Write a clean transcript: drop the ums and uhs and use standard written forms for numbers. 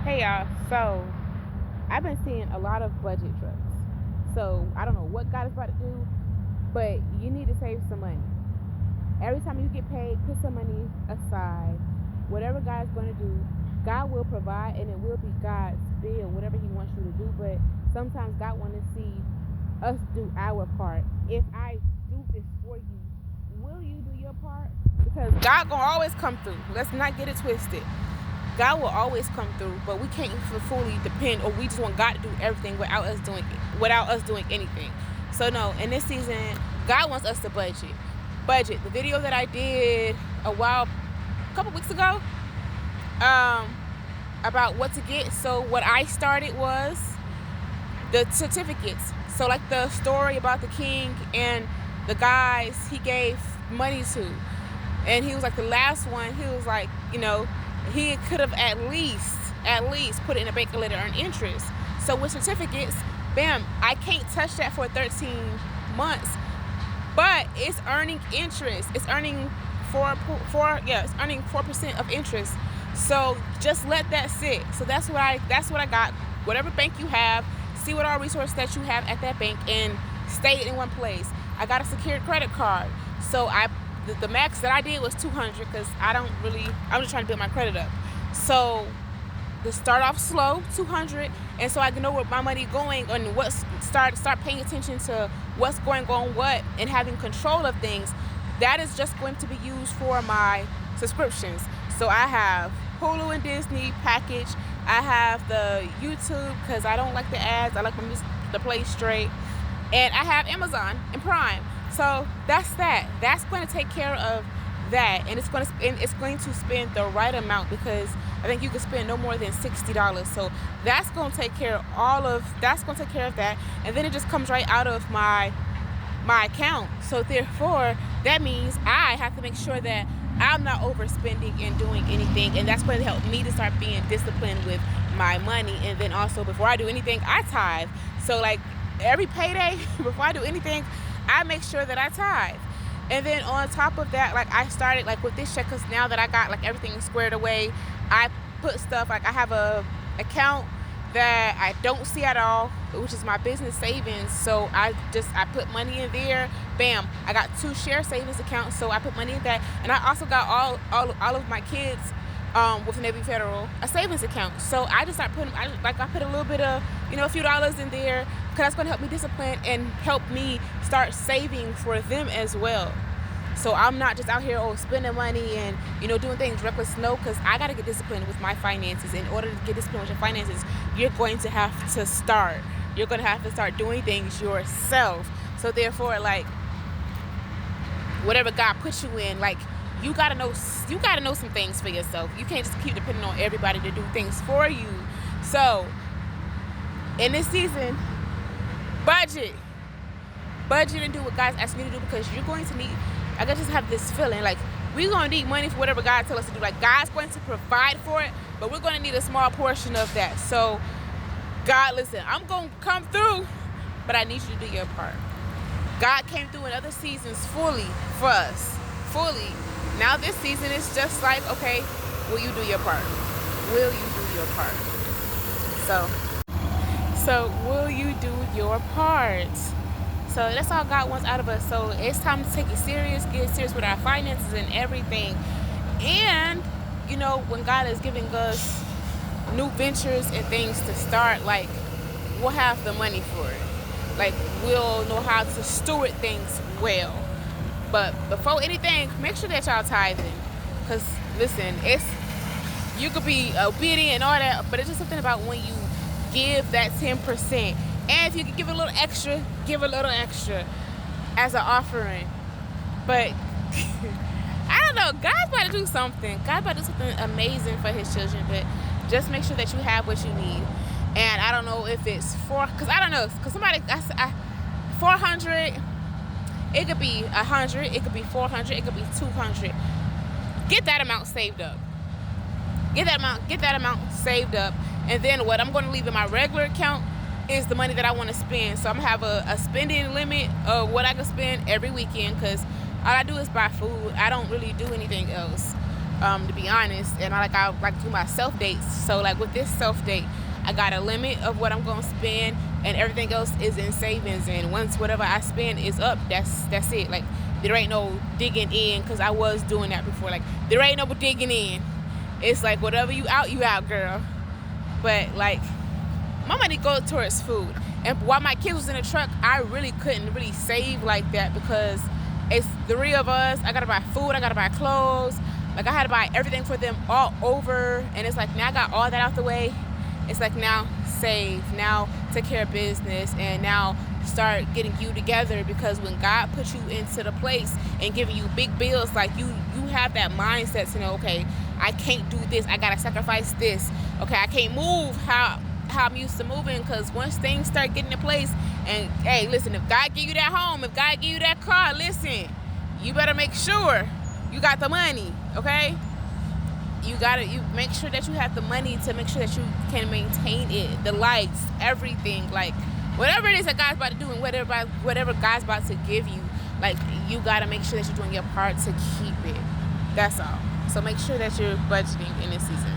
Hey y'all, so I've been seeing a lot of budget trucks. So I don't know what God is about to do, but you need to save some money. Every time you get paid, put some money aside. Whatever God's going to do, God will provide, and it will be God's bill, whatever He wants you to do. But sometimes God wants to see us do our part. If I do this for you, will you do your part? Because God gonna always come through. Let's not get it twisted. God will always come through, but we can't fully depend, or we just want God to do everything without us doing anything. So no, in this season, God wants us to budget. Budget. The video that I did a couple weeks ago, about what to get. So what I started was the certificates. So like the story about the king and the guys he gave money to, and he was like the last one. He was like, he could have at least put it in a bank and let it earn interest. So with certificates, bam, I can't touch that for 13 months, but it's earning interest. It's earning it's earning 4% of interest. So just let that sit. So that's what I got. Whatever bank you have, see what all resources that you have at that bank and stay in one place. I got a secured credit card. So the max that I did was $200 because I'm just trying to build my credit up. So to start off slow, $200, and so I can know where my money going and start paying attention to what's going on, and having control of things. That is just going to be used for my subscriptions. So I have Hulu and Disney package. I have the YouTube because I don't like the ads. I like my music to play straight. And I have Amazon and Prime. So that's that. That's going to take care of that, and it's going to spend the right amount, because I think you can spend no more than $60. So that's going to take care of that, and then it just comes right out of my account. So therefore, that means I have to make sure that I'm not overspending and doing anything, and that's going to help me to start being disciplined with my money. And then also, before I do anything, I tithe. So like every payday, before I do anything, I make sure that I tithe. And then on top of that, like I started like with this check, because now that I got like everything squared away, I put stuff, like I have a account that I don't see at all, which is my business savings. So I put money in there. Bam, I got 2 share savings accounts, so I put money in that. And I also got all of my kids with Navy Federal a savings account. So I just start putting, I put a little bit of, a few dollars in there, because that's going to help me discipline and help me start saving for them as well. So I'm not just out here spending money and doing things reckless. No, because I got to get disciplined with my finances. In order to get disciplined with your finances, you're going to have to start doing things yourself. So therefore, like whatever God puts you in, like you gotta know some things for yourself. You can't just keep depending on everybody to do things for you. So in this season, budget and do what God's asking you to do, because you're going to need, I just have this feeling like we're going to need money for whatever God tells us to do. Like God's going to provide for it, but we're going to need a small portion of that. So God, listen, I'm going to come through, but I need you to do your part. God came through in other seasons fully for us. Fully. Now this season is just like, okay, will you do your part? Will you do your part? So will you do your part? So that's all God wants out of us. So it's time to take it serious, get serious with our finances and everything. And, when God is giving us new ventures and things to start, like, we'll have the money for it. Like, we'll know how to steward things well. But before anything, make sure that y'all tithing. Because, listen, you could be obedient and all that, but it's just something about when you give that 10%. And if you can give a little extra, give a little extra as an offering. But I don't know. God's about to do something. God's about to do something amazing for his children. But just make sure that you have what you need. And I don't know if it's because I don't know. Because somebody, 400, it could be 100, it could be 400, it could be 200. Get that amount saved up. Get that amount saved up. And then what I'm going to leave in my regular account is the money that I want to spend. So I'm going to have a spending limit of what I can spend every weekend, because all I do is buy food. I don't really do anything else. to be honest. And I like to do my self dates. So like with this self date, I got a limit of what I'm gonna spend, and everything else is in savings. And once whatever I spend is up, that's it. Like there ain't no digging in, because I was doing that before. Like there ain't no digging in. It's like whatever you out, girl. But like my money goes towards food. And while my kids was in the truck, I really couldn't really save like that, because it's 3 of us. I gotta buy food, I gotta buy clothes. Like I had to buy everything for them all over. And it's like now I got all that out the way. It's like now save, now take care of business, and now start getting you together. Because when God puts you into the place and giving you big bills, like you have that mindset to know, okay, I can't do this, I gotta sacrifice this. Okay, I can't move how I'm used to moving, because once things start getting in place, and hey, listen, if God give you that home, if God give you that car, listen, you better make sure you got the money, okay? You make sure that you have the money to make sure that you can maintain it, the lights, everything, like whatever it is that God's about to do, and whatever God's about to give you, like you gotta make sure that you're doing your part to keep it. That's all. So make sure that you're budgeting in this season.